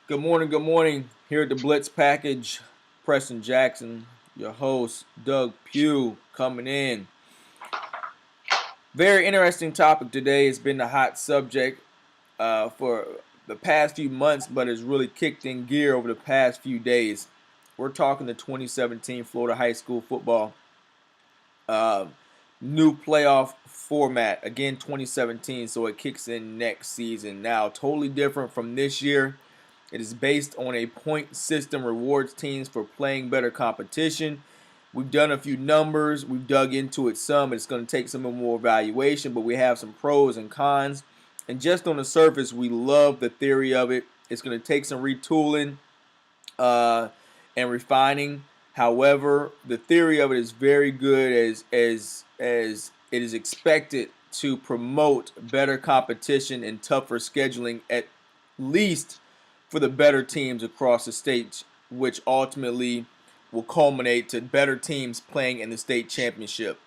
Good morning, good morning. Here at the Blitz package, Preston Jackson, your host, Doug Pugh, coming in. Very interesting topic today. It's been a hot subject for the past few months, but it's really kicked in gear over the past few days. We're talking the 2017 Florida High School football uh, new playoff format. Again, 2017, so it kicks in next season. Now, totally different from this year. It is based on a point system, rewards teams for playing better competition. We've done a few numbers, we've dug into it some. It's going to take some more evaluation, but we have some pros and cons. And just on the surface, we love the theory of it. It's going to take some retooling uh, and refining. However, the theory of it is very good as it is expected to promote better competition and tougher scheduling, at least for the better teams across the state, which ultimately will culminate to better teams playing in the state championship.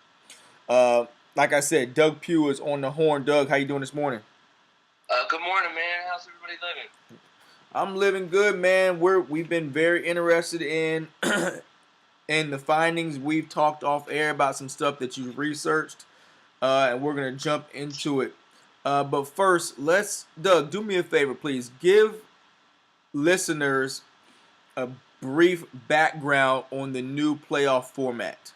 Uh, like I said, Doug Pugh is on the horn. Doug, how you doing this morning? Good morning, man. How's everybody living? I'm living good, man. We've been very interested in in the findings. We've talked off air about some stuff that you've researched, and we're gonna jump into it. But first, Doug, do me a favor, please. Give listeners a brief background on the new playoff format.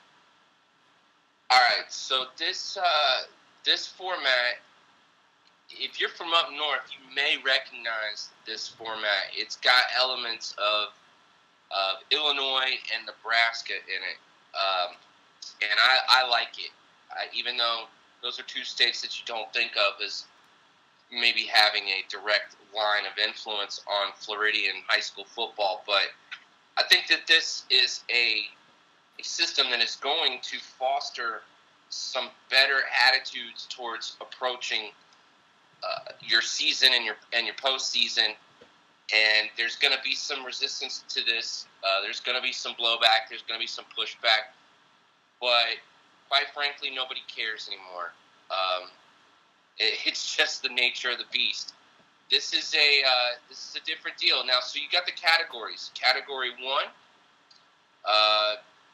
All right. So this format, if you're from up north, you may recognize this format. It's got elements of Illinois and Nebraska in it, and I like it. Even though those are two states that you don't think of as maybe having a direct line of influence on Floridian high school football, but I think that this is a system that is going to foster some better attitudes towards approaching your season and your postseason. And there's going to be some resistance to this. There's going to be some blowback. There's going to be some pushback. But quite frankly, nobody cares anymore. It's just the nature of the beast. This is a different deal now. So you got the categories. Category 1,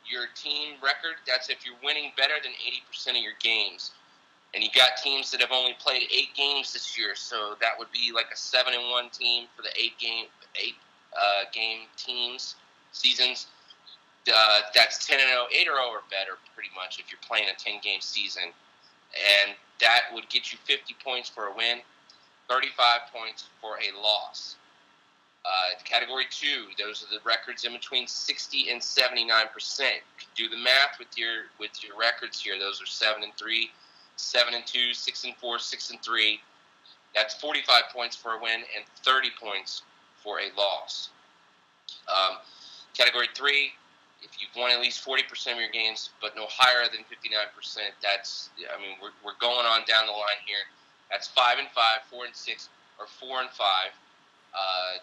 your team record. That's if you're winning better than 80% of your games. And you got teams that have only played 8 games this year, so that would be like a 7-1 team for the 8 game teams seasons. That's 10-0, 8-0 or better, pretty much, if you're playing a 10-game season, and that would get you 50 points for a win, 35 points for a loss. Category 2, those are the records in between 60 and 79%. Do the math with your records here. Those are 7-3. 7-2, 6-4, 6-3. That's 45 points for a win and 30 points for a loss. Category 3, if you've won at least 40% of your games, but no higher than 59%, we're going on down the line here. That's 5-5, 4-6, or 4-5.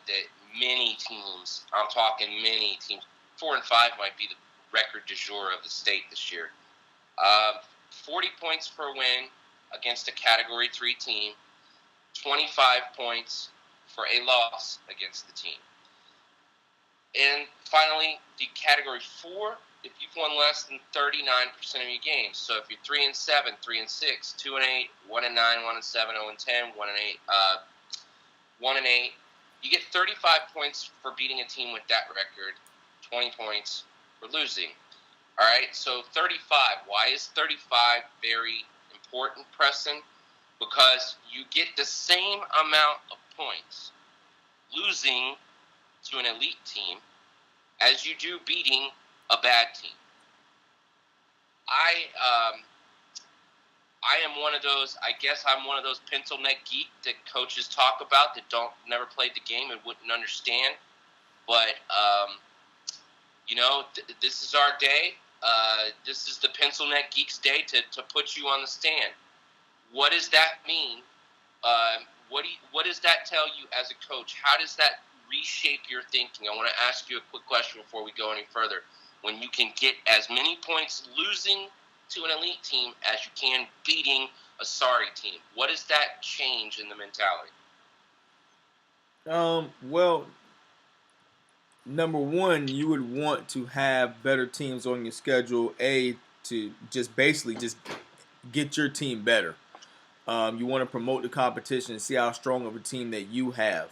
That many teams, I'm talking many teams, 4-5 might be the record du jour of the state this year. 40 points per win against a Category 3 team, 25 points for a loss against the team. And finally, the Category 4, if you've won less than 39% of your games. So if you're 3-7, 3-6, 2-8, 1-9, 1-7, 0-10, 1-8, you get 35 points for beating a team with that record, 20 points for losing. All right, so 35. Why is 35 very important, Preston? Because you get the same amount of points losing to an elite team as you do beating a bad team. I am one of those. I guess I'm one of those pencil neck geek that coaches talk about that never played the game and wouldn't understand. But this is our day. This is the Pencil Neck Geeks Day to put you on the stand. What does that mean? What does that tell you as a coach? How does that reshape your thinking? I want to ask you a quick question before we go any further. When you can get as many points losing to an elite team as you can beating a sorry team, what does that change in the mentality? Well, number one, you would want to have better teams on your schedule. To just basically just get your team better. You want to promote the competition and see how strong of a team that you have.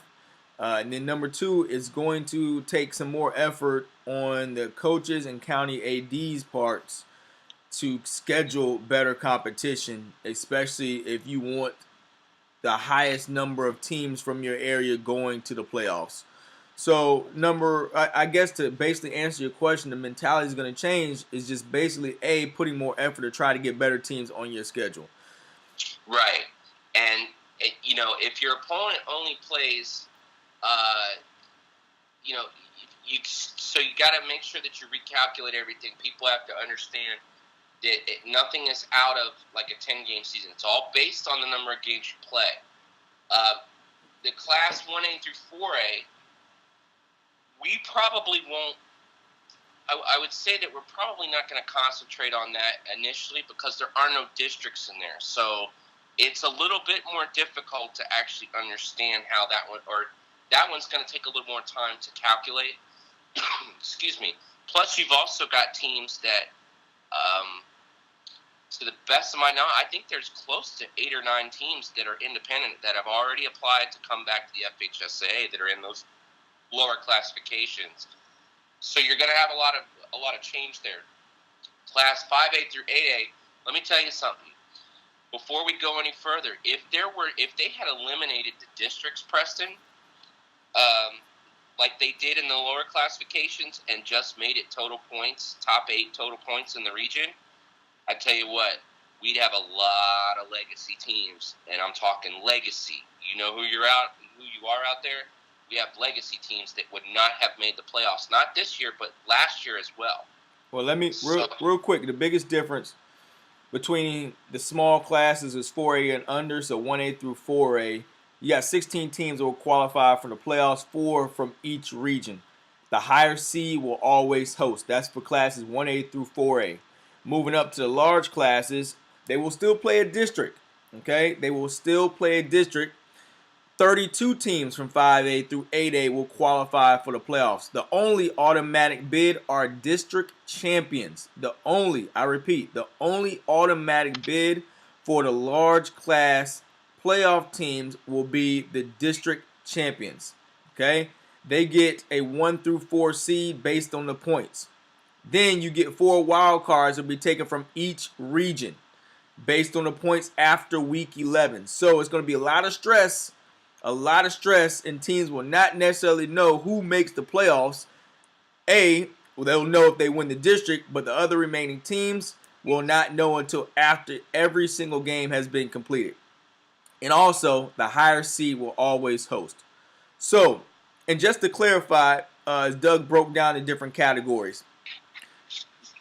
And then number two is going to take some more effort on the coaches and county ADs parts to schedule better competition, especially if you want the highest number of teams from your area going to the playoffs. So I guess to basically answer your question, the mentality is going to change is just basically putting more effort to try to get better teams on your schedule. Right, and if your opponent only plays, so you got to make sure that you recalculate everything. People have to understand that nothing is out of like a 10-game season. It's all based on the number of games you play. The class 1A through 4A, we probably won't. I would say that we're probably not going to concentrate on that initially because there are no districts in there. So it's a little bit more difficult to actually understand how that one, or that one's going to take a little more time to calculate. Excuse me. Plus, you've also got teams that, to the best of my knowledge, I think there's close to 8 or 9 teams that are independent that have already applied to come back to the FHSAA that are in those lower classifications. So you're going to have a lot of change there. Class 5A through 8A, let me tell you something. Before we go any further, if they had eliminated the districts, Preston, like they did in the lower classifications and just made it total points, top 8 total points in the region, I tell you what, we'd have a lot of legacy teams, and I'm talking legacy. You know who you are out there? We have legacy teams that would not have made the playoffs, not this year, but last year as well. Well, let me real quick. The biggest difference between the small classes is 4A and under, so 1A through 4A. You got 16 teams that will qualify for the playoffs, 4 from each region. The higher seed will always host. That's for classes 1A through 4A. Moving up to the large classes, they will still play a district. Okay? They will still play a district. 32 teams from 5A through 8A will qualify for the playoffs. The only automatic bid are district champions. The only automatic bid for the large class playoff teams will be the district champions. Okay? They get a 1 through 4 seed based on the points. Then you get 4 wild cards that will be taken from each region based on the points after week 11. So it's going to be a lot of stress, and teams will not necessarily know who makes the playoffs. They'll know if they win the district, but the other remaining teams will not know until after every single game has been completed. And also, the higher seed will always host. So, and just to clarify, as Doug broke down the different categories,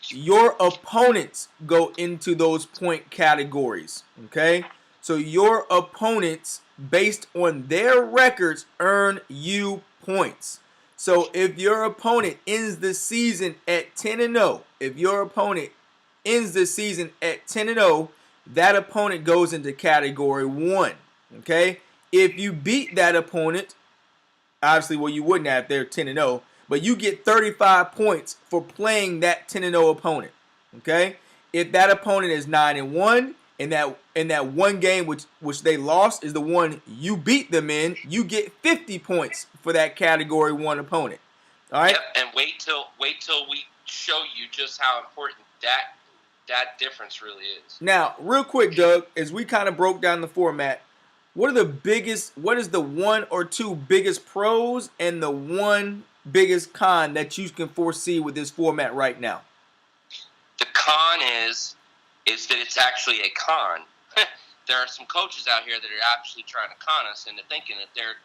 your opponents go into those point categories, okay? So your opponents, based on their records, earn you points. So if your opponent ends the season at 10-0, that opponent goes into category 1, okay? If you beat that opponent, obviously, well, you wouldn't have if they're 10-0, but you get 35 points for playing that 10-0 opponent. Okay? If that opponent is 9-1, and that one game which they lost is the one you beat them in, you get 50 points for that category 1 opponent. All right? Yep, and wait till we show you just how important that difference really is. Now, real quick, Doug, as we kind of broke down the format, what is the 1 or 2 biggest pros and the 1 biggest con that you can foresee with this format right now? The con is that it's actually a con. There are some coaches out here that are actually trying to con us into thinking that they're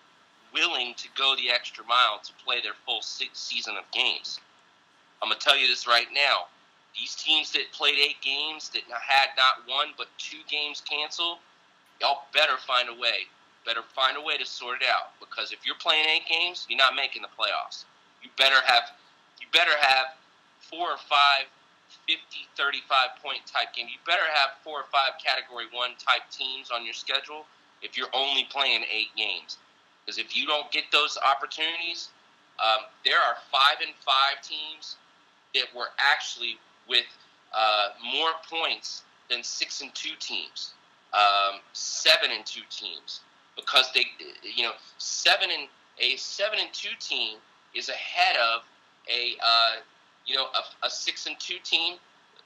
willing to go the extra mile to play their full season of games. I'm going to tell you this right now. These teams that played 8 games that had not 1 but 2 games canceled, y'all better find a way. Better find a way to sort it out, because if you're playing 8 games, you're not making the playoffs. You better have 4 or 5 50, 35 point type games. You better have 4 or 5 category 1 type teams on your schedule if you're only playing 8 games. Because if you don't get those opportunities, There are 5-5 teams that were actually with more points than 6-2 teams, 7-2 teams, because they, a 7-2 team is ahead of a 6-2 team.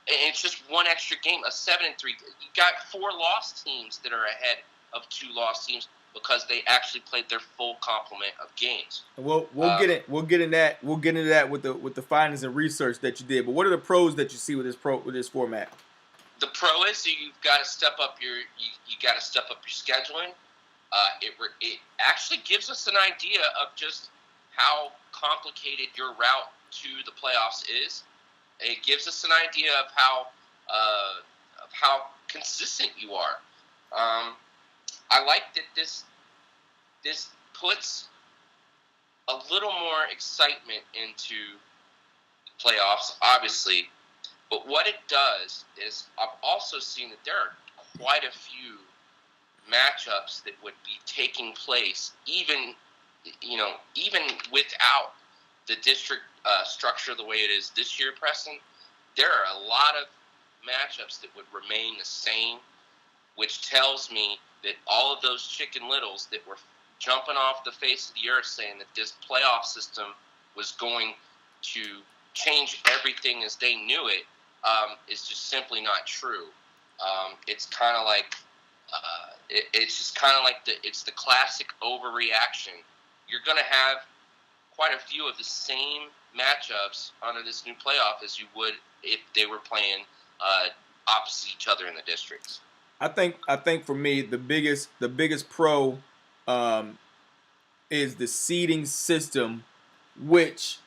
And it's just one extra game. A 7-3, you got 4 lost teams that are ahead of 2 lost teams because they actually played their full complement of games. We'll get into that with the findings and research that you did. But what are the pros that you see with this format? The pro is you've got to step up your scheduling. It actually gives us an idea of just how complicated your route to the playoffs is. It gives us an idea of how consistent you are. I like that this puts a little more excitement into the playoffs, obviously. But what it does is I've also seen that there are quite a few matchups that would be taking place even without the district structure the way it is this year, Preston. There are a lot of matchups that would remain the same, which tells me that all of those Chicken Littles that were jumping off the face of the earth saying that this playoff system was going to change everything as they knew it is just simply not true. It's kind of like it's the classic overreaction. You're going to have quite a few of the same matchups under this new playoff as you would if they were playing opposite each other in the districts. I think for me the biggest pro is the seeding system, which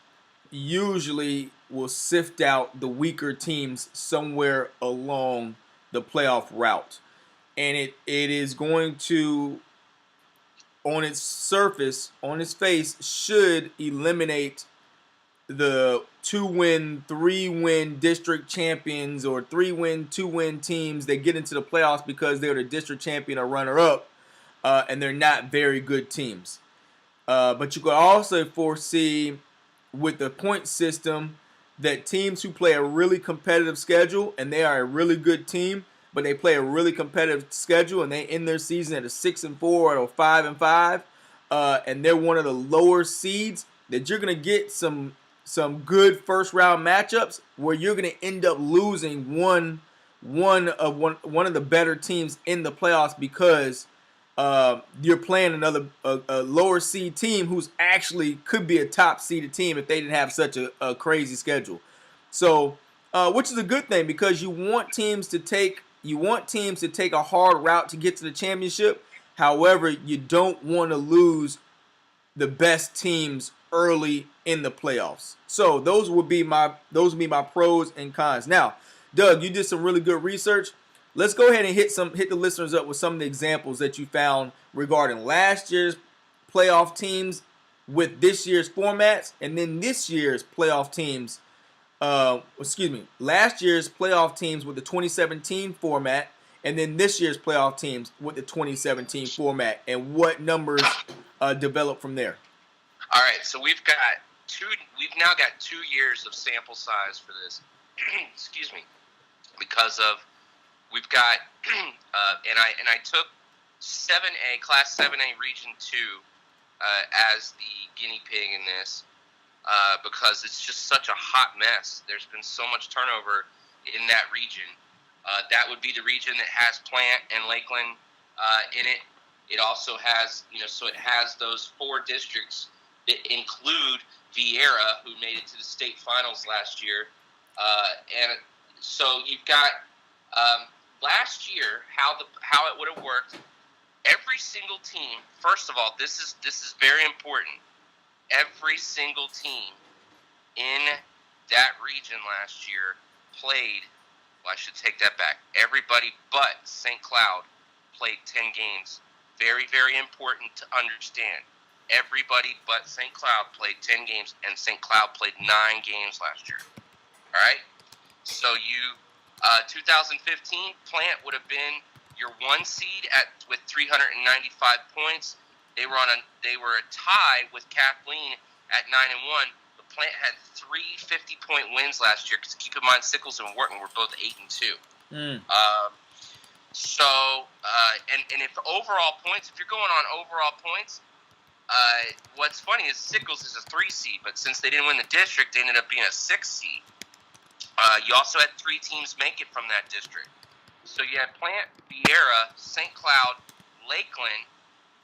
usually will sift out the weaker teams somewhere along the playoff route, and it is going to, on its surface, on its face, should eliminate the 2-win, 3-win district champions or 3-win, 2-win teams that get into the playoffs because they're the district champion or runner-up, and they're not very good teams. But you could also foresee with the point system that teams who play a really competitive schedule and they are a really good team, but they play a really competitive schedule and they end their season at a 6-4 or 5-5, and they're one of the lower seeds, that you're gonna get some good first round matchups where you're gonna end up losing one of the better teams in the playoffs because you're playing a lower seed team who's actually could be a top seeded team if they didn't have such a crazy schedule. So, which is a good thing because you want teams to take a hard route to get to the championship. However, you don't want to lose the best teams early in the playoffs. So those would be my pros and cons. Now, Doug, you did some really good research. Let's go ahead and hit the listeners up with some of the examples that you found regarding last year's playoff teams with this year's formats, and then this year's playoff teams. Last year's playoff teams with the 2017 format, and then this year's playoff teams with the 2017 format, and what numbers developed from there. All right, so we've now got 2 years of sample size for this. Excuse me, because of we've got and I took 7A Class 7A Region 2 as the guinea pig in this because it's just such a hot mess. There's been so much turnover in that region. That would be the region that has Plant and Lakeland in it. It also has, so it has those 4 districts that include Vieira, who made it to the state finals last year. And so you've got last year how it would have worked. Every single team. First of all, this is very important. Every single team in that region last year played. Well, I should take that back. Everybody but St. Cloud played 10 games. Very, very important to understand. Everybody but St. Cloud played 10 games, and St. Cloud played 9 games last year. All right? So 2015, Plant would have been your 1 seed with 395 points. They were a tie with Kathleen at 9-1. But Plant had 3 50-point wins last year. Because keep in mind, Sickles and Wharton were both 8-2. And if overall points, if you're going on overall points, what's funny is Sickles is a 3 seed, but since they didn't win the district, they ended up being a 6 seed. You also had 3 teams make it from that district. So you had Plant, Vieira, St. Cloud, Lakeland,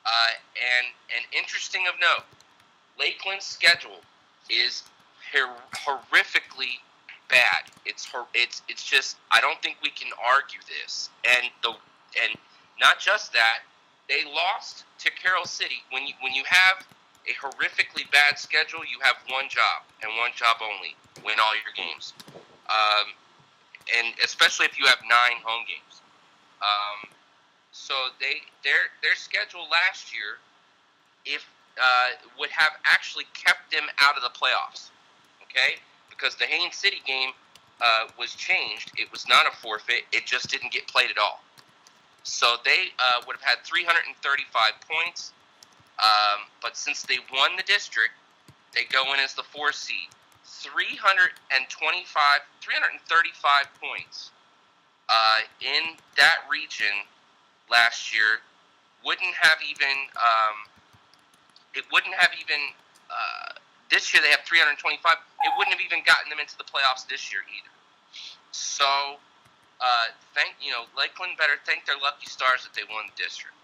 and interesting of note, Lakeland's schedule is horrifically bad. It's just, I don't think we can argue this. And not just that, they lost to Carroll City. When you have a horrifically bad schedule, you have one job and one job only: win all your games. And especially if you have 9 home games. So their schedule last year, would have actually kept them out of the playoffs. Okay, because the Haines City game was changed. It was not a forfeit. It just didn't get played at all. So they would have had 335 points. But since they won the district, they go in as the 4 seed. 335 points in that region last year wouldn't have even this year they have 325. It wouldn't have even gotten them into the playoffs this year either. So Lakeland better thank their lucky stars that they won the district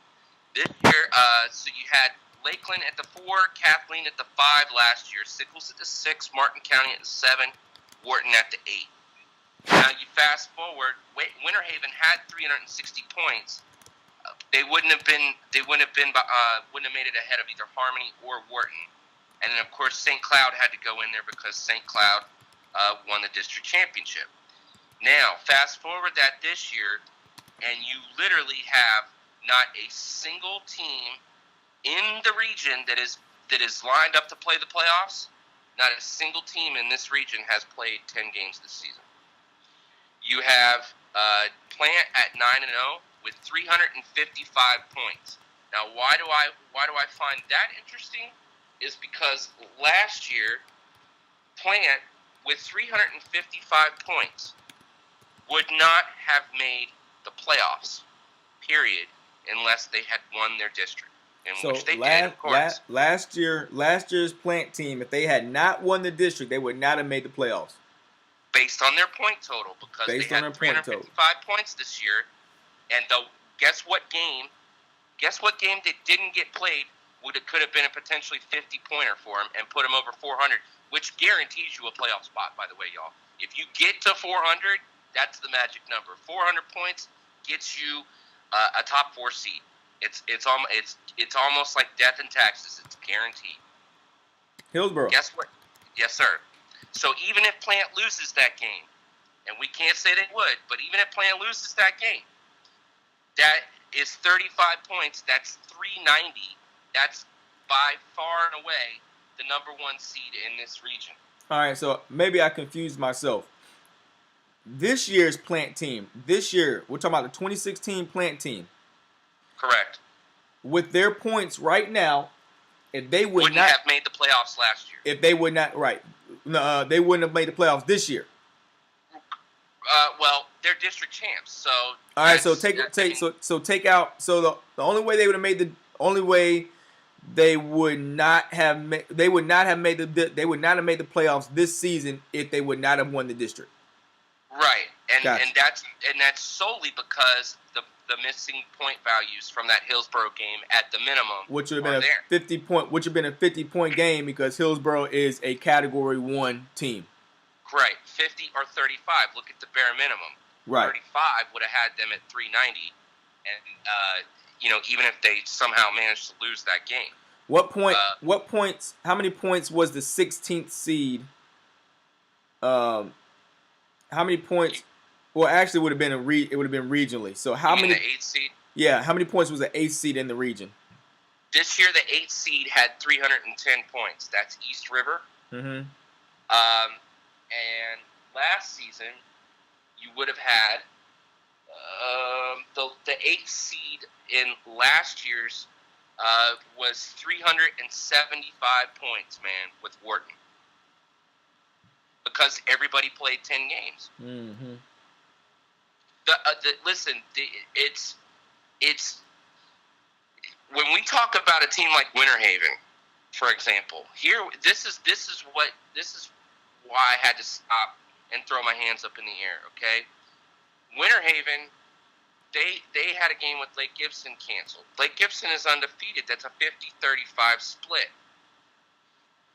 this year. So you had Lakeland at the 4, Kathleen at the 5 last year, Sickles at the 6, Martin County at the 7, Wharton at the 8. Now you fast forward, Winter Haven had 360 points. They wouldn't have made it ahead of either Harmony or Wharton. And then of course St. Cloud had to go in there because St. Cloud won the district championship. Now fast forward that this year, and you literally have not a single team in the region that is lined up to play the playoffs. Not a single team in this region has played 10 games this season. You have Plant at 9-0 with 355 points. Now, why do I find that interesting? Is because last year, Plant with 355 points would not have made the playoffs, period, unless they had won their district. So last year's Plant team, if they had not won the district, they would not have made the playoffs. Based on their point total, because they had 355 points this year, and guess what game that didn't get played could have been a potentially 50-pointer for them and put them over 400, which guarantees you a playoff spot, by the way, y'all. If you get to 400, that's the magic number. 400 points gets you a top 4 seed. It's almost like death and taxes. It's guaranteed. Hillsborough. Guess what? Yes, sir. So even if Plant loses that game, and we can't say they would, but even if Plant loses that game, that is 35 points. That's 390. That's by far and away the number 1 seed in this region. All right, so maybe I confused myself. This year's Plant team, we're talking about the 2016 Plant team. Correct. With their points right now, if they wouldn't have made the playoffs last year. If they would not, right. They wouldn't have made the playoffs this year. Well, they're district champs, so. All right, so take out. So the only way they would have made the they would not have made the playoffs this season if they would not have won the district. Right, Gotcha. and that's solely because the missing point values from that Hillsborough game at the minimum, which would have been a 50-point game because Hillsborough is a Category 1 team. Right, 50 or 35. Look at the bare minimum. Right, 35 would have had them at 390, and even if they somehow managed to lose that game. How many points was the 16th seed? How many points? Well, actually, it would have been regionally. So how many? The 8th seed. Yeah, how many points was the 8th seed in the region? This year, the 8th seed had 310 points. That's East River. Mm-hmm. And last season, you would have had the 8th seed in last year's was 375 points, man, with Wharton. Because everybody played 10 games. Mm-hmm. It's when we talk about a team like Winter Haven, for example, this is why I had to stop and throw my hands up in the air. Okay, Winter Haven, they had a game with Lake Gibson canceled. Lake Gibson is undefeated. That's a 50-35 split.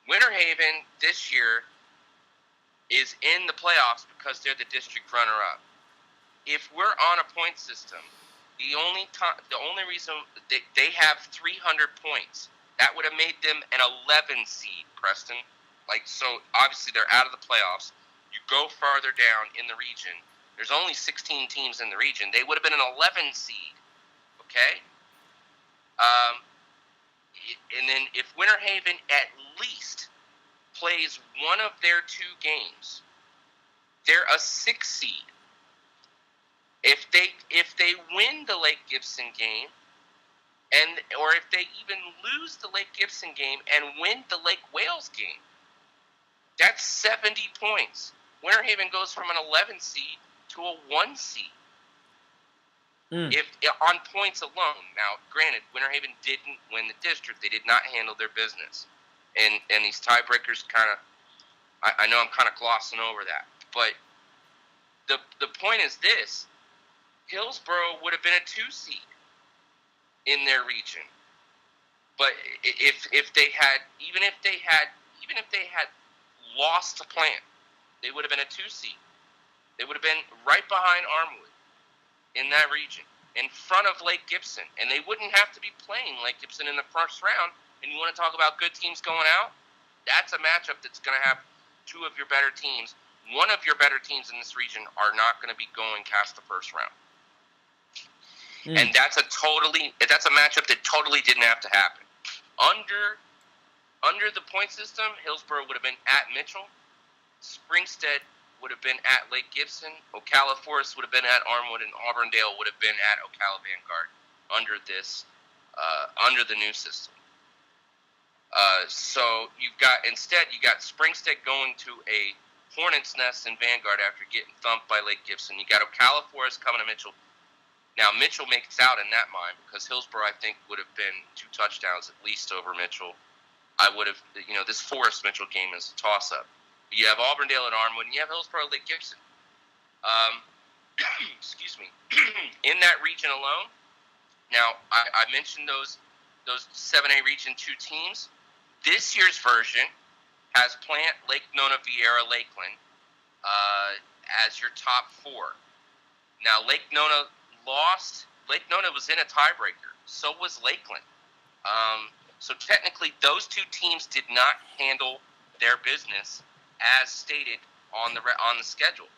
Winter Haven this year is in the playoffs because they're the district runner-up. If we're on a point system, the only reason they have 300 points, that would have made them an 11 seed, Preston. So obviously they're out of the playoffs. You go farther down in the region. There's only 16 teams in the region. They would have been an 11 seed, okay? And then if Winter Haven at least plays one of their 2 games, they're a 6 seed. If they win the Lake Gibson game, or if they even lose the Lake Gibson game and win the Lake Wales game, that's 70 points. Winter Haven goes from an 11 seed to a 1 seed. If on points alone. Now, granted, Winter Haven didn't win the district; they did not handle their business, and these tiebreakers I know I'm kind of glossing over that, but the point is this: Hillsborough would have been a 2 seed in their region, but if they had lost to Plant, they would have been a 2 seed. They would have been right behind Armwood in that region, in front of Lake Gibson, and they wouldn't have to be playing Lake Gibson in the first round. And you want to talk about good teams going out? That's a matchup that's going to have 2 of your better teams. One of your better teams in this region are not going to be going past the first round. And that's a matchup that totally didn't have to happen. Under the point system, Hillsborough would have been at Mitchell. Springstead would have been at Lake Gibson. Ocala Forest would have been at Armwood, and Auburndale would have been at Ocala Vanguard under the new system. So you got Springstead going to a hornet's nest in Vanguard after getting thumped by Lake Gibson. You got Ocala Forest coming to Mitchell. Now, Mitchell makes out in that mind because Hillsborough, I think, would have been 2 touchdowns at least over Mitchell. I would have, this Forest-Mitchell game is a toss-up. You have Auburndale and Armwood, and you have Hillsborough, Lake Gibson. Excuse me. In that region alone, now, I mentioned those 7A Region 2 teams. This year's version has Plant, Lake Nona, Vieira, Lakeland as your top 4. Now, Lake Nona lost. Lake Nona was in a tiebreaker. So was Lakeland. So technically, those 2 teams did not handle their business as stated on the schedule.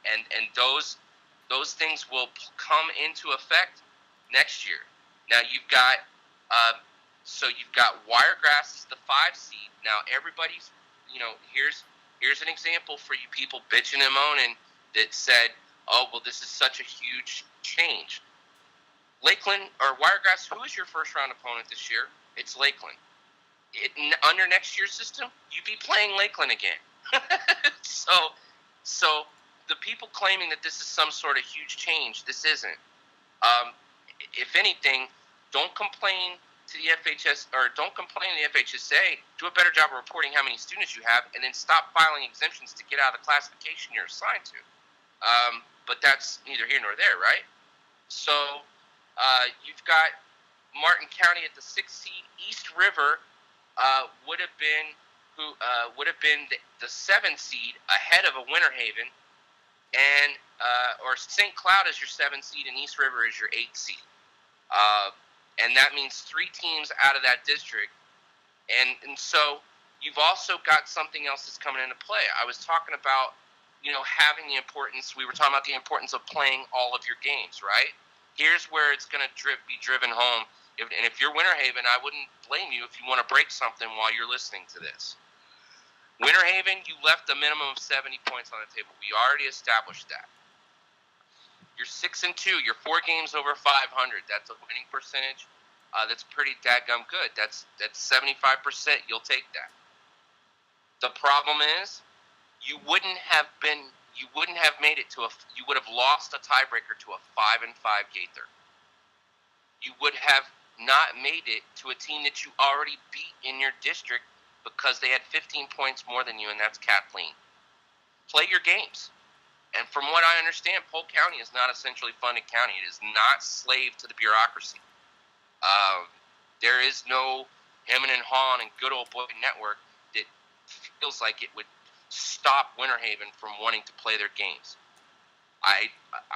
And those things will come into effect next year. Now you've got Wiregrass is the 5 seed. Now everybody's here's an example for you people bitching and moaning that said, oh well, this is such a huge change. Lakeland or Wiregrass, who is your first round opponent this year? It's Lakeland. Under next year's system, you'd be playing Lakeland again. So the people claiming that this is some sort of huge change, this isn't. If anything, don't complain to the FHS or don't complain to the FHSA. Do a better job of reporting how many students you have, and then stop filing exemptions to get out of the classification you're assigned to. But that's neither here nor there, right? So you've got Martin County at the 6th seed. East River would have been the 7th seed ahead of a Winter Haven, and or St. Cloud is your 7th seed, and East River is your 8th seed. And that means 3 teams out of that district. And so you've also got something else that's coming into play. I was talking about, having the importance. We were talking about the importance of playing all of your games, right? Here's where it's going to be driven home. If you're Winter Haven, I wouldn't blame you if you want to break something while you're listening to this. Winter Haven, you left a minimum of 70 points on the table. We already established that. You're 6-2. You're 4 games over 500. That's a winning percentage. that's pretty dadgum good. That's 75%. You'll take that. The problem is, you wouldn't have made it to you would have lost a tiebreaker to a 5-5 Gaither. You would have not made it to a team that you already beat in your district because they had 15 points more than you, and that's Kathleen. Play your games. And from what I understand, Polk County is not a centrally funded county. It is not slave to the bureaucracy. There is no hemming and hawing and good old boy network that feels like it would stop Winter Haven from wanting to play their games. I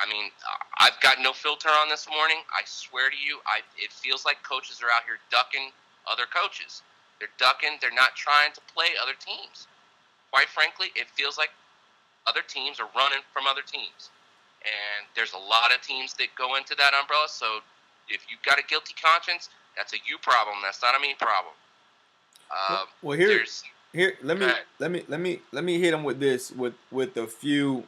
mean, I've got no filter on this morning. I swear to you, it feels like coaches are out here ducking other coaches. They're ducking. They're not trying to play other teams. Quite frankly, it feels like other teams are running from other teams. And there's a lot of teams that go into that umbrella. So if you've got a guilty conscience, that's a you problem. That's not a me problem. Well, let me hit them with this with a few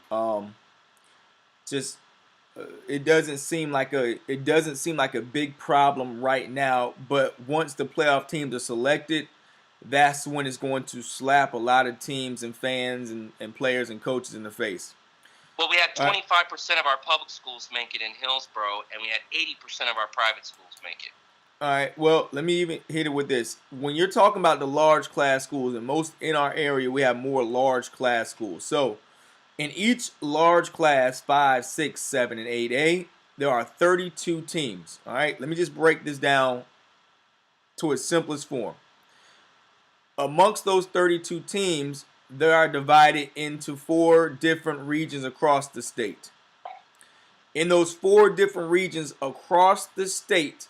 it doesn't seem like a big problem right now, but once the playoff teams are selected, that's when it's going to slap a lot of teams and fans and players and coaches in the face. Well, we had 25% of our public schools make it in Hillsborough, and we had 80% of our private schools make it. All right, well, let me even hit it with this. When you're talking about the large class schools, and most in our area, we have more large class schools. So in each large class, 5, 6, 7, and 8A, there are 32 teams. All right, let me just break this down to its simplest form. Amongst those 32 teams, they are divided into 4 different regions across the state. In those 4 different regions across the state,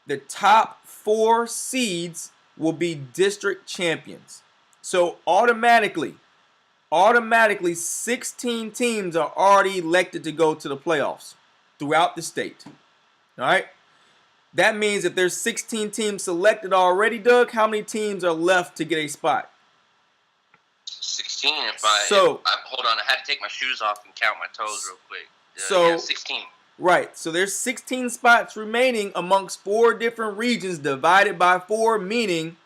the top 4 seeds will be district champions. So automatically 16 teams are already elected to go to the playoffs throughout the state. All right? That means if there's 16 teams selected already, Doug, how many teams are left to get a spot? 16. Hold on, I had to take my shoes off and count my toes real quick. 16. Right. So there's 16 spots remaining amongst 4 different regions divided by 4, meaning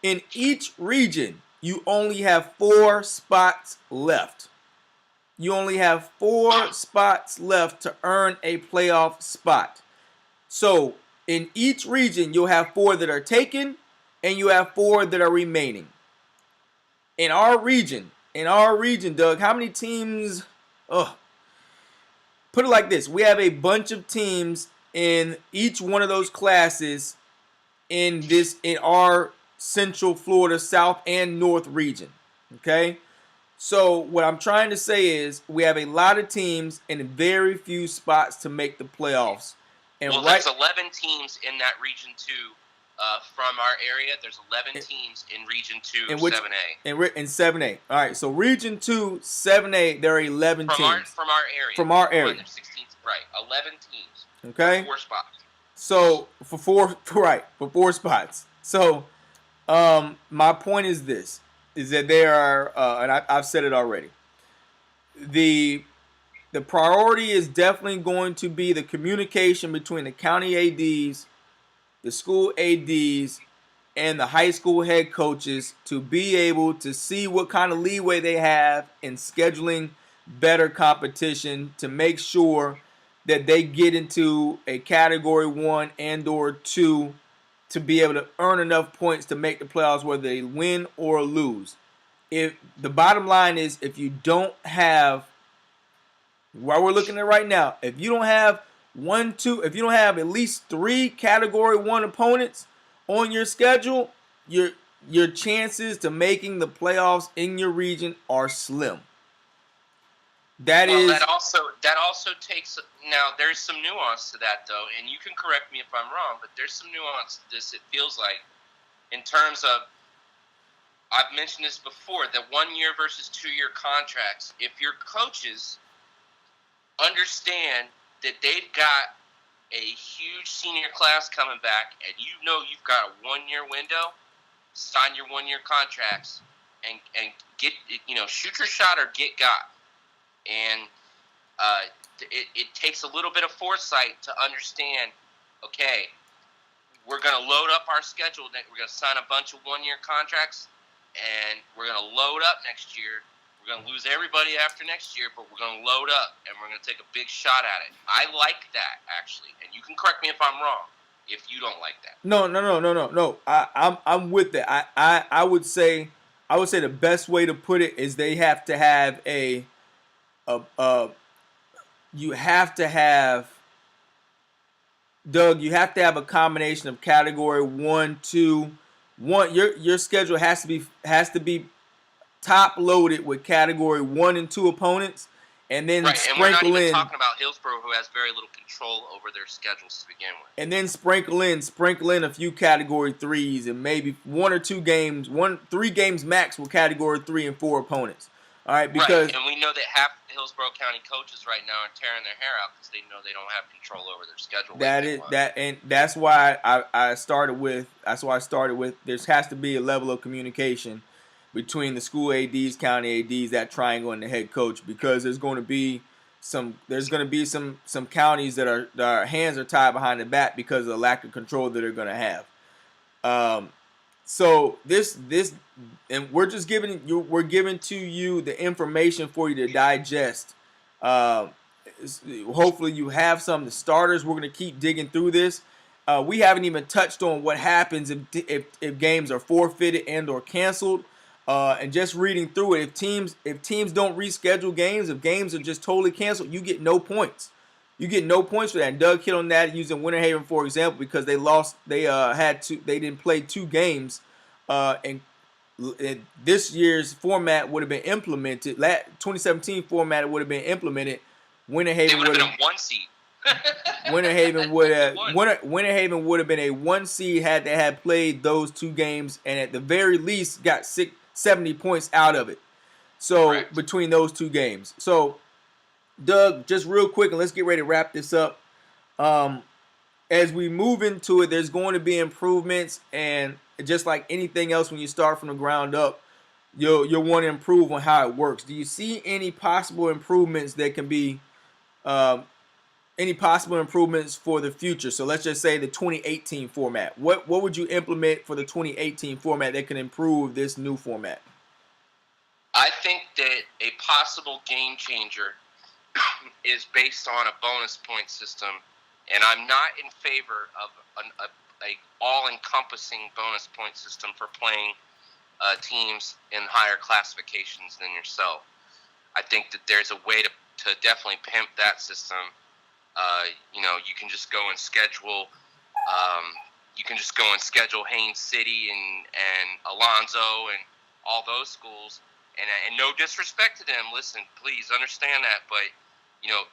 in each region you only have 4 spots left. You only have 4 spots left to earn a playoff spot. So in each region, you'll have 4 that are taken, and you have 4 that are remaining. In our region, Doug, how many teams? Put it like this: we have a bunch of teams in each one of those classes in our Central Florida, South and North region. Okay, so what I'm trying to say is we have a lot of teams and very few spots to make the playoffs. And there's 11 teams in that region too. From our area, there's 11 teams in Region 2, 7A. In 7A. All right, so Region 2, 7A, there are 11 teams. From our area. From our area. There's 16, right, 11 teams. Okay. 4 spots. So, for 4 spots. So, my point is this, is that there are, and I've said it already, the priority is definitely going to be the communication between the county ADs, the school ADs, and the high school head coaches to be able to see what kind of leeway they have in scheduling better competition to make sure that they get into a Category 1 and or 2 to be able to earn enough points to make the playoffs whether they win or lose. If the bottom line is, if you don't have, while we're looking at right now, if you don't have if you don't have at least 3 Category 1 opponents on your schedule, your chances to making the playoffs in your region are slim. That also takes, now there's some nuance to that though, and you can correct me if I'm wrong, but there's some nuance to this, it feels like, in terms of, I've mentioned this before, the 1-year versus 2-year contracts. If your coaches understand that they've got a huge senior class coming back, and you know you've got a 1-year window, sign your 1-year contracts and get, shoot your shot or get got. And it takes a little bit of foresight to understand, okay, we're going to load up our schedule. We're going to sign a bunch of one-year contracts, and we're going to load up next year. We're going to lose everybody after next year, but we're going to load up, and we're going to take a big shot at it. I like that, actually, and you can correct me if I'm wrong, if you don't like that. No. I'm with that. I would say the best way to put it is they have to have you have to have, Doug, you have to have a combination of category 1, 2, 1. Your schedule has to be top loaded with category 1 and 2 opponents, and then right, and we're not sprinkle even in talking about Hillsborough, who has very little control over their schedules to begin with. and then sprinkle in a few category 3s and maybe 1 or 2 games, 3 games max with category 3 and 4 opponents. All right, because right, and we know that half the Hillsborough County coaches right now are tearing their hair out because they know they don't have control over their schedule. That's why I started with there has to be a level of communication between the school ADs, county ADs, that triangle, and the head coach, because there's going to be some counties that our hands are tied behind the back because of the lack of control that they're going to have. So this and we're giving to you the information for you to digest. Hopefully you have some of the starters. We're going to keep digging through this. We haven't even touched on what happens if games are forfeited and or canceled. And just reading through it, if teams don't reschedule games, if games are just totally canceled, you get no points. You get no points for that. And Doug hit on that using Winter Haven for example, because they lost. They didn't play 2 games, and this year's format would have been implemented. 2017 format would have been implemented. Winter Haven would have been a 1 seed. Winter Haven would have been a 1 seed had they had played those 2 games, and at the very least got 70 points out of it. So right. Between those 2 games. So Doug, just real quick, and let's get ready to wrap this up. As we move into it, there's going to be improvements, and just like anything else, when you start from the ground up, you'll want to improve on how it works. Do you see any possible improvements that can be any possible improvements for the future? So let's just say the 2018 format. What would you implement for the 2018 format that can improve this new format? I think that a possible game changer is based on a bonus point system, and I'm not in favor of a all-encompassing bonus point system for playing teams in higher classifications than yourself. I think that there's a way to definitely pimp that system. You can just go and schedule. Haines City and Alonzo and all those schools. And no disrespect to them. Listen, please understand that. But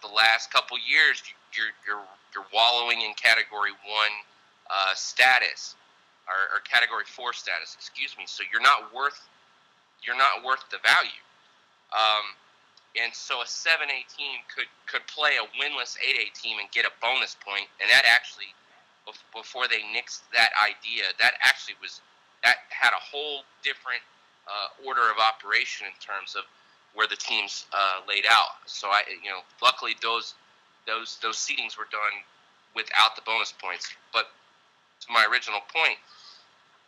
the last couple years, you're wallowing in Category 1 status or Category 4 status. Excuse me. So you're not worth the value. And so a 7A team could play a winless 8A team and get a bonus point, and that actually, before they nixed that idea, that had a whole different order of operation in terms of where the teams laid out. So luckily those seedings were done without the bonus points. But to my original point,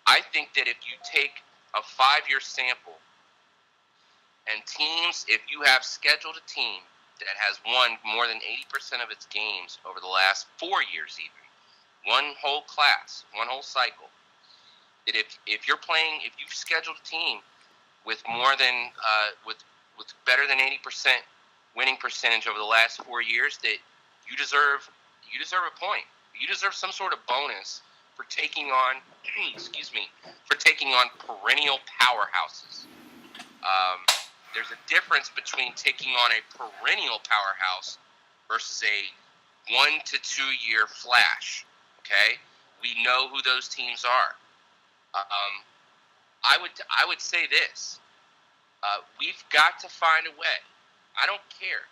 I think that if you take a 5-year sample. And teams, if you have scheduled a team that has won more than 80% of its games over the last 4 years even, one whole class, one whole cycle, that if you've scheduled a team with more than with better than 80% winning percentage over the last 4 years, that you deserve a point. You deserve some sort of bonus for taking on perennial powerhouses. There's a difference between taking on a perennial powerhouse versus a 1 to 2 year flash. Okay, we know who those teams are. I would say this: we've got to find a way. I don't care.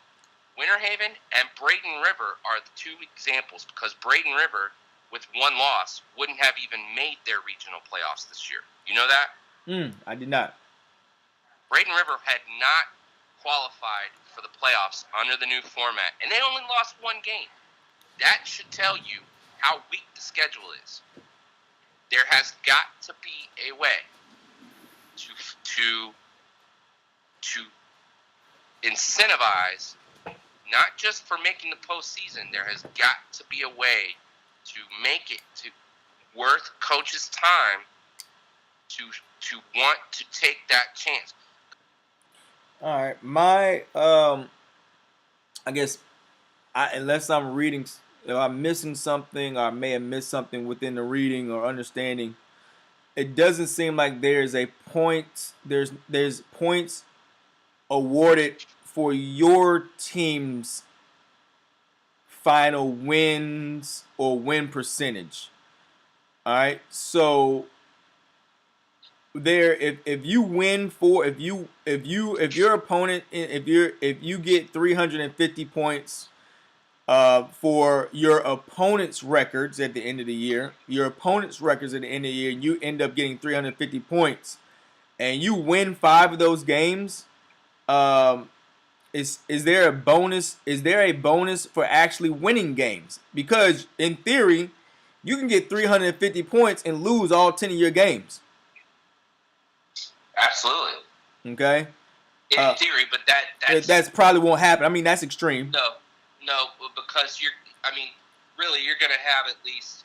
Winter Haven and Brayton River are the 2 examples, because Brayton River, with 1 loss, wouldn't have even made their regional playoffs this year. You know that? I did not. Brayton River had not qualified for the playoffs under the new format, and they only lost 1 game. That should tell you how weak the schedule is. there has got to be a way to incentivize, not just for making the postseason. There has got to be a way to make it to worth coaches' time to want to take that chance. All right, I guess unless I'm reading, if I'm missing something, or I may have missed something within the reading or understanding, it doesn't seem like there's a point. There's points awarded for your team's final wins or win percentage. All right, so if you win if your opponent if you get 350 points for your opponent's records at the end of the year, and you end up getting 350 points, and you win 5 of those games, is there a bonus? Is there a bonus for actually winning games? Because in theory, you can get 350 points and lose all 10 of your games. Absolutely. Okay. In theory, but that's probably won't happen. I mean, that's extreme. No, because you're going to have at least.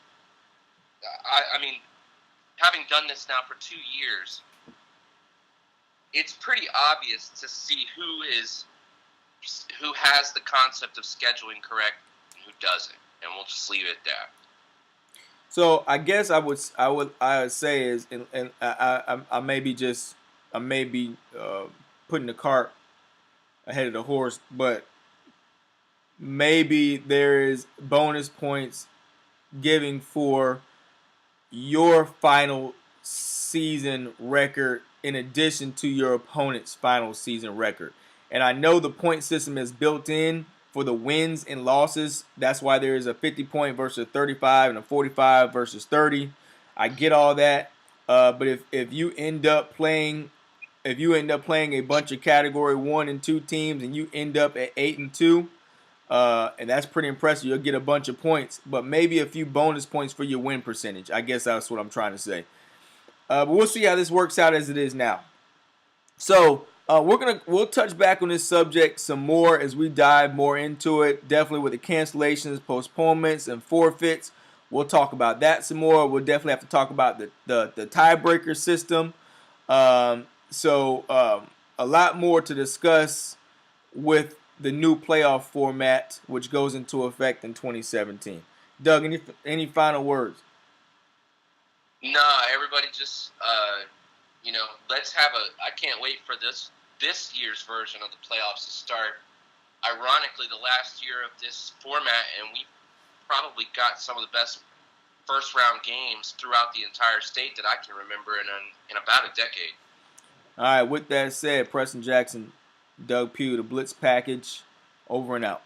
I mean, having done this now for 2 years, it's pretty obvious to see who has the concept of scheduling correct and who doesn't, and we'll just leave it at that. So I guess I would say is, and I may be putting the cart ahead of the horse, but maybe there is bonus points giving for your final season record in addition to your opponent's final season record. And I know the point system is built in for the wins and losses. That's why there is a 50-point versus 35 and a 45 versus 30. I get all that. But if you end up playing a bunch of Category 1 and 2 teams and you end up at 8-2, and that's pretty impressive, you'll get a bunch of points, but maybe a few bonus points for your win percentage. I guess that's what I'm trying to say. But we'll see how this works out as it is now. So we'll touch back on this subject some more as we dive more into it. Definitely with the cancellations, postponements, and forfeits. We'll talk about that some more. We'll definitely have to talk about the tiebreaker system. So a lot more to discuss with the new playoff format, which goes into effect in 2017. Doug, any final words? Nah, everybody just, let's have I can't wait for this year's version of the playoffs to start. Ironically, the last year of this format, and we probably got some of the best first-round games throughout the entire state that I can remember in about a decade. All right, with that said, Preston Jackson, Doug Pugh, the Blitz package, over and out.